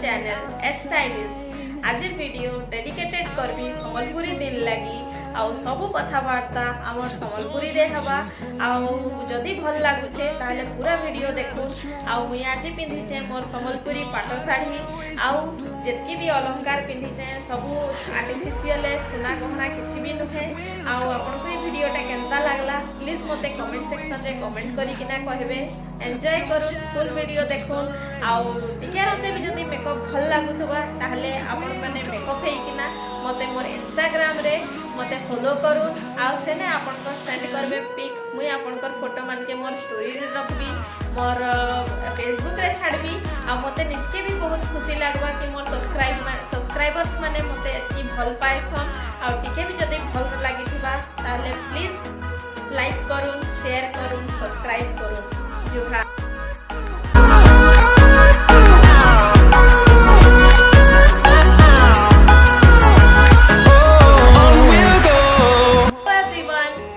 Channel SStylish। आज video dedicated करबी संबलपुरी दिन लगी आउ सबू कथबार्ता आमर संबलपुरी रे हवा आउ जदि भल लागुछे ताले पूरा वीडियो देखो। आउ मुई आज पिंधिचे मोर संबलपुरी पाटो साड़ी आउ जेतकी भी अलंकार पिंधिचे सबू आर्टिफिशियल सुना गहना किछि भी नुहे। आउ आपन को वीडियोटा केनता लागला प्लीज मते कमेंट सेक्शन रे कमेंट करी किना कहबे। एन्जॉय करू फुल वीडियो देखो। आउ टिके रचे भी जदि मेकअप भल लागुथबा ताले आपन माने मेकअप हे किना मते मोर इंस्टाग्राम रे मते फॉलो करू। आउ सेने आपन को सेंड करबे पिक मुई आपन को फोटो मान के मोर स्टोरी रे रखबी मोर फेसबुक रे छाड़बी। आ मते निजके भी बहुत खुशी लागबा कि मोर सब्सक्राइबर्स माने मते एतकी भल पाइछन। आ टिके भी जदि भल लागिथिबा ताले प्लीज लाइक करूँ, शेयर करूँ, सब्सक्राइब करूँ। Zuha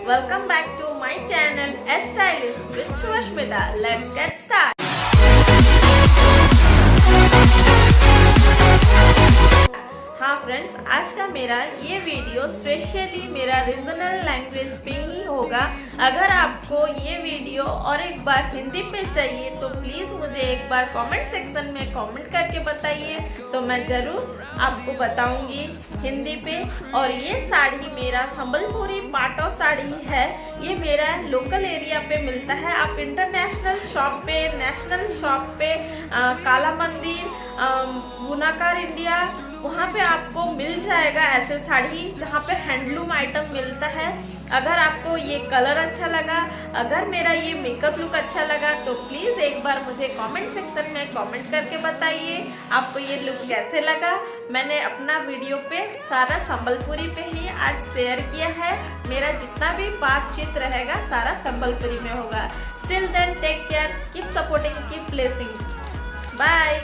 welcome back to my channel SStylish with Shubhashmita. Let's get started. हाँ फ्रेंड्स, आज का मेरा ये वीडियो स्पेशली मेरा रीजनल लैंग्वेज पे ही होगा। अगर आपको ये वीडियो और एक बार हिंदी पे चाहिए तो प्लीज़ मुझे एक बार कमेंट सेक्शन में कमेंट करके बताइए, तो मैं ज़रूर आपको बताऊंगी हिंदी पे। और ये साड़ी मेरा संबलपुरी पाटो साड़ी है। ये मेरा लोकल एरिया पे मिलता है। आप इंटरनेशनल शॉप पे, नेशनल शॉप पे, काला मंदिर, बुनाकार इंडिया, वहाँ पे आपको मिल जाएगा ऐसे साड़ी जहाँ पे हैंडलूम आइटम मिलता है। अगर आपको ये कलर अच्छा लगा, अगर मेरा ये मेकअप लुक अच्छा लगा तो प्लीज़ एक बार मुझे कमेंट सेक्शन में कमेंट करके बताइए आपको ये लुक कैसे लगा। मैंने अपना वीडियो पे सारा संबलपुरी पे ही आज शेयर किया है। मेरा जितना भी बातचीत रहेगा सारा संबलपुरी में होगा। Still then take care, keep supporting, keep blessing, bye.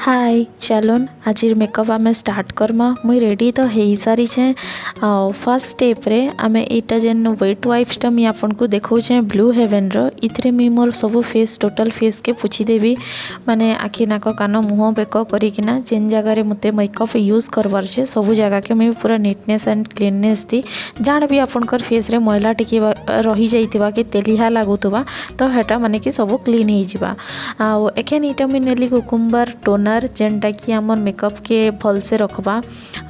Hi चलोन आज मेकअप आम स्टार्ट करमा। मुई रेडी तो हो सारी छे। फर्स्ट स्टेप रे आमे एटा जेन वेट वाइप्स मुझे आपन को देखौछे ब्लू हेवन रो। इथरे मी मोर सब फेस टोटल फेस के पुछि देबी, माने आखि नाक कान मुह बेक करिकिना जेन जगह रे मते मेकअप यूज करबार छे सब जगह के मैं पूरा नीटनेस एंड क्लीननेस दी। जान भी आपनकर फेस रे मैला टिके रही जाइतिबा कि तेलिहा लागुतबा तो हेटा माने कि सब क्लीन हो जिबा। आ एखेन इटा मी नेली कुकुम्बर टोनर जेनटा कि आमर मेकअप के भल से रखबा।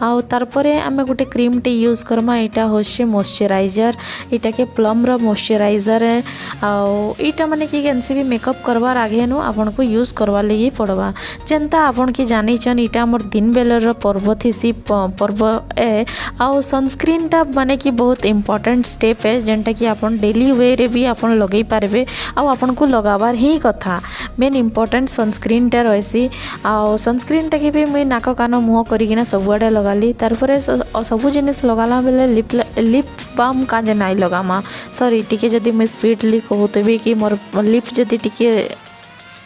आउ तारपरे आमे गोटे क्रीम टे यूज करमा। इटा होचे मॉइस्चराइजर, इटा के प्लम रो मॉइस्चराइजर है। आउ इटा माने कि केनसी भी मेकअप करबार आगे नु आपन को यूज करवा लगी पड़वा। जेनता आपन की जानी छन इटा हमर दिन बेलर रो पर्व थिसी पर्व है। आउ सनस्क्रीन टा माने कि बहुत इंपोर्टेंट स्टेप है जेनटा कि आपन डेली वे रे भी आपन लगई पारबे। आउ आपन को लगाबार ही कथा मेन इंपोर्टेंट सनस्क्रीन टा रहसी। आउ सनस्क्रीन टा के भी मुई नाक कान मुह करिकिना सबुआडे लगाली। तारपरे सबु जिनिस लगाला बेले लिप बाम काजे नाई लगामा। सॉरी टिके जदि मुई स्पीडली कहूतबी कि मोर लिप जदि टिके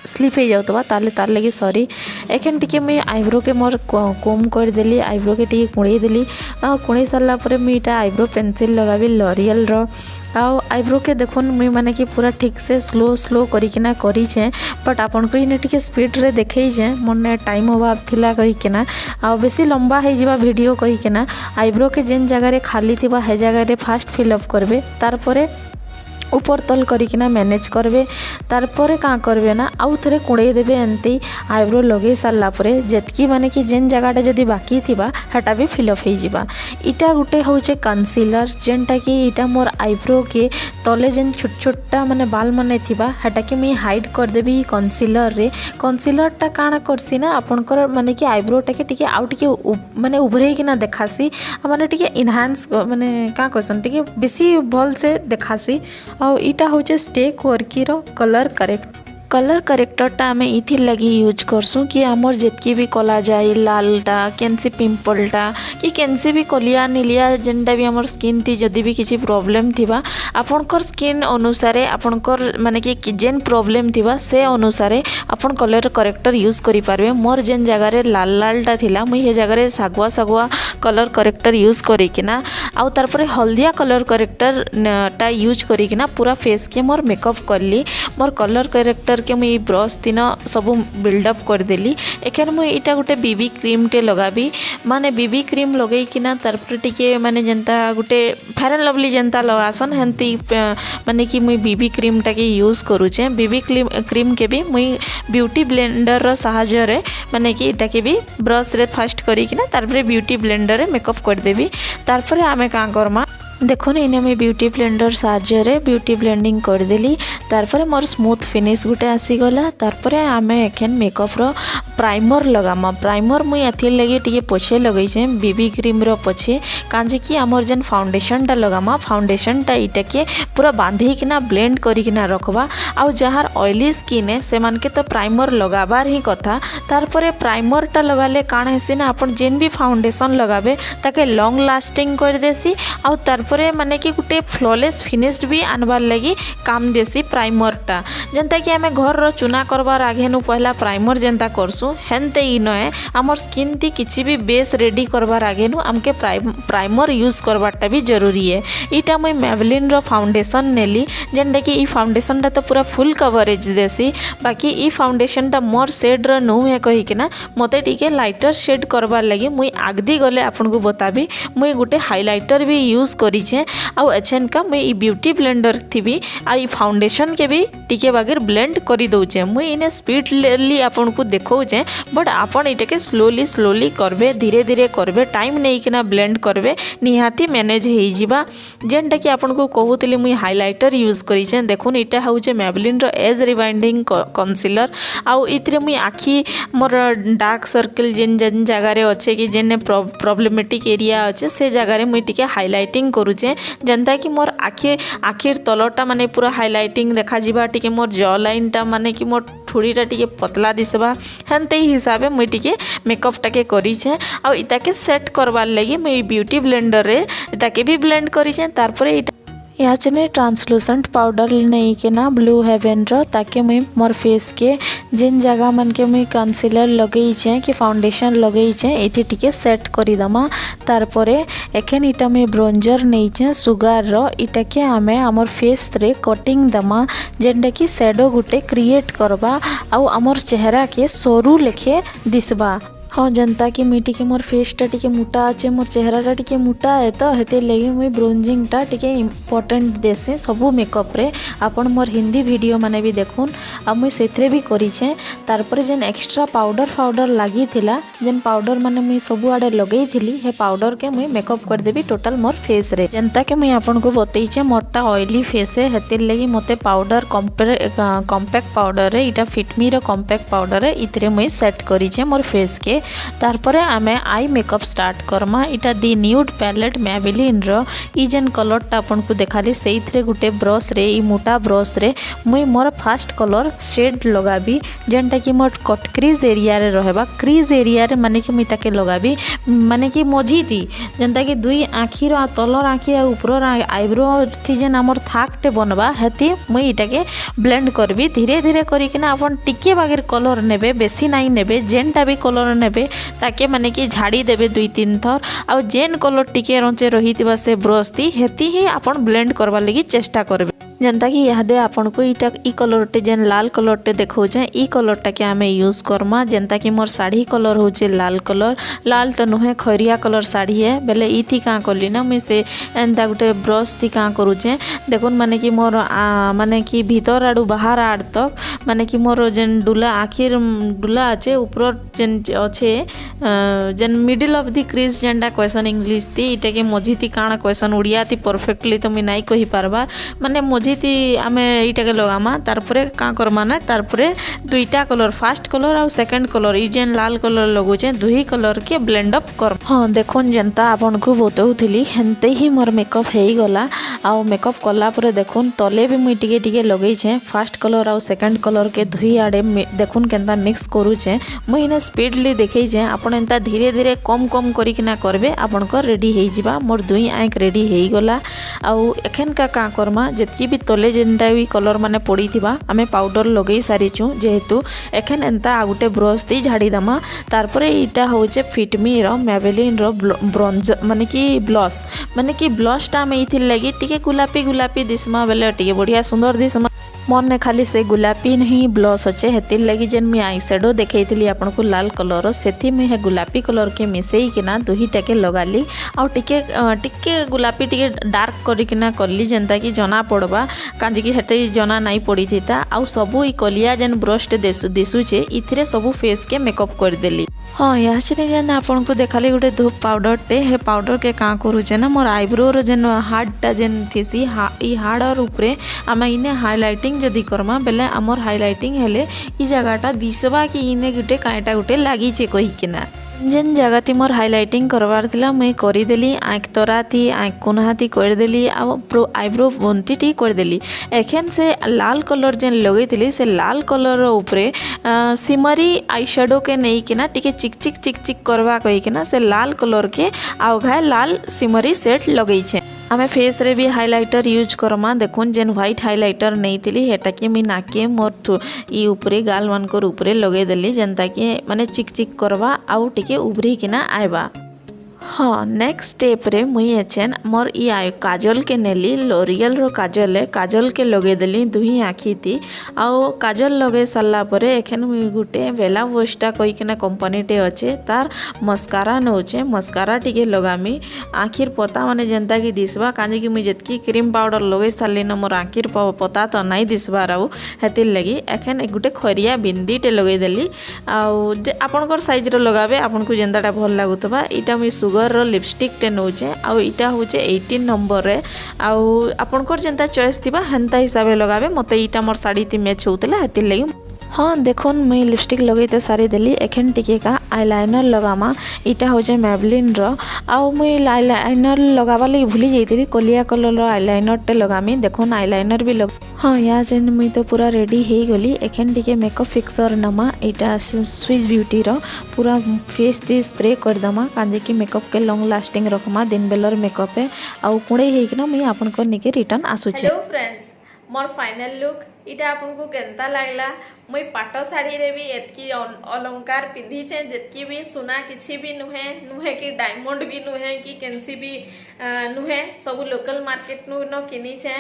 स्लिप हो जाऊतबा ताले तार लगी सॉरी। एखन टिके मुई आईब्रो के मोर कोम कर देली, आईब्रो के टिके कुणई देली। कुणई सारला परे मुई इटा आईब्रो पेंसिल लगाबी लॉरियल रो। आउ आईब्रो के देखुन मुई माने कि पूरा ठीक से स्लो करिकिना करी छे, बट आपन को इने टिके स्पीड रे देखई छे मोने टाइम अभाव थिला कहिकिना। आ बेसी लंबा हे जिबा वीडियो कहिकिना आईब्रो के जेन जगह रे खाली थिबा हे जगह रे फास्ट फिल अप करबे। तारपरे ऊपर तल करिकिना मैनेज करबे। तारपरे का करबे ना आउ थरे कुड़े देबे। एंती आईब्रो लगे सारला परे जेतकी माने कि जेन जगहटा जदि बाकी थिबा हटा भी फिलअप हो जिबा। इटा गुटे होचे कंसीलर जेनटा कि इटा मोर आईब्रो के तले जेन छोट छोटा माने बाल माने थिबा हटा के मी हाइड कर देबी कंसीलर रे। कंसीलर टा काना करसी ना आपनकर माने कि आईब्रो टा के टिके आउ टिके माने उभरे किना देखासी, माने टिके इनहांस माने का करसन टिके बेसी भल से देखासी। और इटा होचे स्टे क्वर्की रो कलर करेक्ट कलर करेक्टरटा आम इथिर लगी यूज करसूँ कि आमर जितकी भी कला जाए लालटा केनसी पिंपलटा कि केनसी भी कलिया नीलिया जेनटा भी आमर स्किन थी जदि भी किसी प्रॉब्लम थिबा आपनकर स्किन अनुसार आपनकर माने कि जेन प्रॉब्लम थिबा से अनुसार आपन कलर करेक्टर यूज करि पारबे। मोर जेन जगह रे लाल लालटा थिला मुई हे जगह रे सागुआ सागुआ कलर करेक्टर यूज करिकिना आउ तार परे हल्दिया कलर करेक्टर टा यूज करिकिना पूरा फेस के मोर मेकअप करली। मोर कलर करेक्टर के मुई ब्रश तीन सब बिल्डअप करदेली। एखन मुई इटा गोटे बीबी क्रीम टे लगाबी माने बीबी क्रीम लगेकिना तार परे टिके माने जेंता गोटे फेयर एंड लवली जेंता लगासन हेंती माने कि मुई बीबी क्रीम टा के यूज करूचे। बीबी क्रीम के भी मुई ब्यूटी ब्लेंडर रो सहायता रे माने कि इटा के भी ब्रश रे फास्ट करिकिना तार परे ब्यूटी ब्लेंडर रे मेकअप कर देबी। तार परे आमे का करमा देखो इने मुझे ब्यूटी ब्लेंडर साहाय्य ब्यूटी ब्लेंडिंग करदेली। तारपर मोर स्मूथ फिनिश गुटे आसीगला। तारपर आम एखन मेकअप रो प्राइमर लगामा। प्राइमर मुई एथि लगे टिके पोछे लगैछे बीबी क्रीम रो पोछे कांजे कि आमर जेन फाउंडेशन टा लगामा फाउंडेशन टा इटा के पूरा बांधी किना ब्लेंड करिकिना रखबा। आउ जहार ऑयली स्किन है से मान के तो प्राइमर लगाबार ही कथा। तारपर प्राइमर टा लगाले काण हेसी ना आपन जेन भी फाउंडेशन लगाबे ताके लॉन्ग लास्टिंग कर देसी आउ तारपरे माने कि गोटे फ्लॉलेस फिनिश्ड भी आनबार लगी काम देसी प्राइमरटा। जेनता कि आमे घर रो चुना करबार आगे नु पहला प्राइमर जेनता करसु हेनते इ नए हमर स्किन ती किछि भी बेस रेडी करबार आगे नु हमके प्राइमर यूज करबारटा भी जरूरी है। इटा मुई मेबलिन रो फाउंडेशन नेली जेनटा कि इ फाउंडेशन टा तो पूरा फुल कवरेज देसी बाकी इ फाउंडेशन टा मोर शेड रो नु है कहि किना मते टिके लाइटर शेड करबार लगी मुई आगदी गले आपन को बताबी मुई गोटे हाइलाइटर भी यूज करिछे आउ एछन का मुई ब्यूटी ब्लेंडर थी आई फाउंडेशन के भी टिके बागिर ब्लेंड करी दउछे। मुई इने स्पीडली आपन को देखौछे बट आपन इटे के स्लोली करबे धीरे धीरे करबे टाइम नै किना ब्लेंड करबे निहाती मैनेज हेइ जिबा। जेनटा कि आपन को कहूतली मुई हाइलाइटर यूज करिछे देखुन इटा होउछे मेबलिन रो एज रिवाइंडिंग कंसीलर आउ इतरे मुई आखी मोर डार्क सर्कल जेन जेन जगह रे अच्छे कि जेने प्रॉब्लमेटिक एरिया अच्छे से जगह रे मुई टिके हाइलाइटिंग करूचे जेनता कि मोर आखिर तलटा माने पूरा हाइलाइटिंग देखा जिबा टिके मोर जॉ लाइन टा माने कि मोर ठुड़ीटा टिके पतला दिसबा हेनते हिसाबे मुई टिके मेकअप टाके करिछे आ इताके सेट करबार लगी मुई ब्यूटी ब्लेंडर रे इताके भी ब्लेंड करिछे। तारपरे यहाँ चने ट्रांसलूसेंट पाउडर नहीं के ना ब्लू हेवन रो ताकि मुई मोर फेस के जिन जगह मन के मुई कंसीलर लगेइछे कि फाउंडेशन लगेइछे एथि टिके सेट करी दमा। तारपरे एखन इटा मुई ब्रोंजर नहींछे सुगार रो इटा के आमे हमर फेस रे कटिंग दमा जेनटा कि शैडो गुटे क्रिएट करबा आउ हमर चेहरा के सरू लेखे दिसबा। हाँ जनता कि मुई टिके मोर फेसटा टिके मोटा अच्छे मोर चेहराटा टिके मोटा है तो हेते लगी मुई ब्रोंजिंगटा टिके इम्पोर्टेंट देसे सबू मेकअप रे। आपन मोर हिंदी वीडियो माने भी देखुन आ मुई सेथरे भी करिछे। तारपर जेन एक्स्ट्रा पाउडर लागी थिला जेन पाउडर माने मुई सबु आडे लगेई थिली हे पाउडर के मुई मेकअप कर देबी टोटल मोर फेस रे। जनता के मुई आपन को बतैछे मोरटा ऑयली फेस है हेते लगी मते पाउडर कॉम्पैक्ट पाउडर रे इटा फिटमी रो कॉम्पैक्ट पाउडर रे इतरे मुई सेट करिछे मोर फेस के। तारपरे आमे आई मेकअप स्टार्ट करमा। इटा दी न्यूड पैलेट मेबलिन रो ई जेन कलर टा आपन को देखाली सेइथरे गुटे ब्रश रे ई मोटा ब्रश रे मुई मोर फर्स्ट कलर शेड लगाबी जेनटा कि मोर कट क्रीज एरिया रे रहबा। क्रीज एरिया रे माने कि मुई ताके लगाबी माने कि मझी थी जेनटा कि दुई आँखी रो तलर आँखी आ ऊपर आईब्रो थी जेन हमर थाकटे बनबा हेती मुई इटाके ब्लेंड करबी धीरे धीरे करिकिना आपन टिके बागेर कलर नेबे बेसी नाई नेबे जेनटा भी कलर नेबे ताके माने कि झाड़ी देबे 2-3 थर आ जेन कलर टिके रंचे रहितबा से ब्रश थी हेती ही आपन ब्लेंड करबा लगी चेष्टा करबे। जनता कि यादे आपन को इटा ई कलरटे जेन लाल कलरटे देखौछे ई कलरटा के आमे यूज करमा। जनता कि मोर साड़ी कलर होचे लाल कलर लाल तो नुहे खरिया कलर साड़ी है बेले ई थी का करली ना मुई से एंता गुटे ब्रश थी का करूचे देखुन माने कि मोर माने कि भीतर आडू बाहर आड़ तक माने कि मोर जेन डुला आखिर डुला अच्छे ऊपर जेन अच्छे जेन मिडिल ऑफ द क्रीज जेनटा क्वेश्चन इंग्लिश थी इटा के मझी थी काना क्वेश्चन उड़िया थी परफेक्टली तो मुई नाई कहि पारबार माने मझी आम ये लगामा तारपरे का करमा ना तारपरे दुईटा कलर फर्स्ट कलर आउ सेकंड कलर ई जेन लाल कलर लगुचे दुही कलर के ब्लेंड अप कर। हाँ देखुन जेनता आपन को बताऊली हेन्ते ही मोर मेकअप हो गला। आउ मेकअप कला परे देखुन तले भी मुई टिके टिके लगेछे फर्स्ट कलर आउ सेकंड कलर के दुही आड़े देखुन केनता मिक्स करूचे। मुई इने स्पीडली देखैछे आपन एंता धीरे धीरे कम कम करिकिना करबे आपनकर रेडी हो जिबा। मोर दुई आंख रेडी हो गला। आउ एखन का करमा जेतकी भी तले जेनटा भी कलर माने पड़ी थिबा आमे पाउडर लगई सारिचु जेहेतु एखन एंता आ गुटे ब्रश दी झाड़ी दमा। तारपरे इटा होचे फिटमी रो मेबेलिन रो ब्रोंज माने कि ब्लश माने कि ब्लशटा आमे इथिर लगी टिके गुलापी गुलापी दिसमा बेले टिके बढ़िया सुंदर दिसमा। मन ने खाली से गुलापी नहीं ब्लश अच्छे हेतिर लगी जेन मुई आई शेडो देखई आपन को लाल कलर से मुझे गुलापी कलर के मिसई किना दुहीटा के लगाली आउ टिके गुलापी टिके डार्क करिकिना करली जेनता कि जना पड़वा कांजी कि हेटे जना नहीं पड़ी थीता आउ सबू ई कलिया जेन ब्रश टे दिशुचे इथिरे सबू फेस के मेकअप कर देली। हाँ यहाँ जेन आपन को देखाली गोटे धूप पाउडर टे हे पाउडर के का करूचे ना मोर आईब्रो रो जेन हार्डटा जेन थीसी ई हार्डर उपरे आमे इने हाइलाइटिंग जदि करमा बेले आमर हाइलाइटिंग हेले ई जगहटा दिसबा कि इने गुटे काएटा गुटे लागिचे कहिकिना। जेन जगह थी मोर हाइलाइटिंग करवार थिला मुई करिदेली आँख तरा थी आँख कोना थी करदेली आईब्रो बंती टी करदेली। एखेन से लाल कलर जेन लगे थी से लाल कलर उपरे सिमरी आई शेडो के नहीं किना टिके चिक चिक चिक चिक करवा कहिकिना से लाल कलर के आउ घाय लाल सिमरी सेट लगेछे। आमे फेस रे भी हाइलाइटर यूज करमा देखुन जेन व्हाइट हाइलाइटर नहीं थी हेटा के मुई नाके मोर ई उपरे गाल मानकर उपरे लगे देली जेनता कि माने चिक चिक करवा आउ टिके उभरी किना आइबा। हाँ नेक्स्ट स्टेप रे मुई एछेन मोर ई काजल के नेली लोरियल रो काजल है काजल के लगे देली दुही आँखी थी आउ काजल लगे सारा परे एखेन मुई गुटे बेला वोस्टा कहिकिना कंपनी टे अच्छे तार मस्कारा नौचे मस्कारा टिके लगामी आँखिर पता माने जेनता कि दिसबा कांजी कि मुई जेतकी क्रीम पाउडर लगे सारली न मोर आँखिर पता तो नहीं दिसबार आउ हेतिर लगी एखेन एक गुटे खरिया बिंदी टे लगे देली आउ जे आपनकर साइज रो लगाबे आपनको जेनताटा भल लागुतबा। इटा मुई सुगर रो लिपस्टिक टे नौचे आउ इटा होचे 18 नंबर रे आउ आपनकर जेनता चॉइस थिबा हेनता हिसाब रे लगाबे। मते इटा मोर साड़ी ती मैच होतला हेतिर लगी। हाँ देखुन मुई लिपस्टिक लगेते सारी देली एखेन टिके का आईलाइनर लगामा इटा होचे मेबेलिन रो आउ मुई आईलाइनर लगावा लगी भूली जाइतिली कलिया कलर रो आईलाइनर टे लगामी देखुन आईलाइनर भी लग। हाँ यहाँ जेन मुई तो पूरा रेडी हो गली एखेन टिके मेकअप फिक्सर नमा इटा स्विस ब्यूटी रो पूरा फेस ती स्प्रे कर दमा कांजे कि मेकअप के लॉन्ग लास्टिंग रखमा दिन बेलर मेकअप है आउ कुड़े हेकिना मुई आपन को निके रिटर्न आसुचे। हेलो फ्रेंड्स मोर फाइनल लुक इटा आपको केनता लागला मुई पाट शाढ़ी रे भी एतकी अलंकार पिंधीचे जेतकी भी सुना किसी भी नुहे कि डायमंड भी नुहे कि केनसी भी नुहे सब लोकल मार्केट नु किनीचे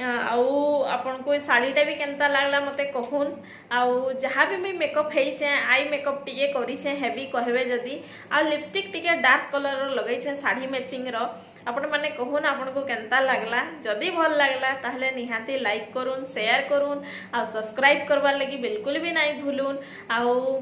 आउ आपको शाढ़ीटा भी केनता लागला मते कहून आउ जहाँ भी मुई मेकअप हेइचे आई मेकअप टिके करिचे हेवी कहबे जदी आ लिपस्टिक टिके डार्क कलर लगेछे शाढ़ी मैचिंग रो आपण माने कहून आपको केनता लागला जदि भल लागला ताहले निहाती लाइक करूँ शेयर करूँ आ सब्सक्राइब करवार लगी बिल्कुल भी नहीं भूलून आउ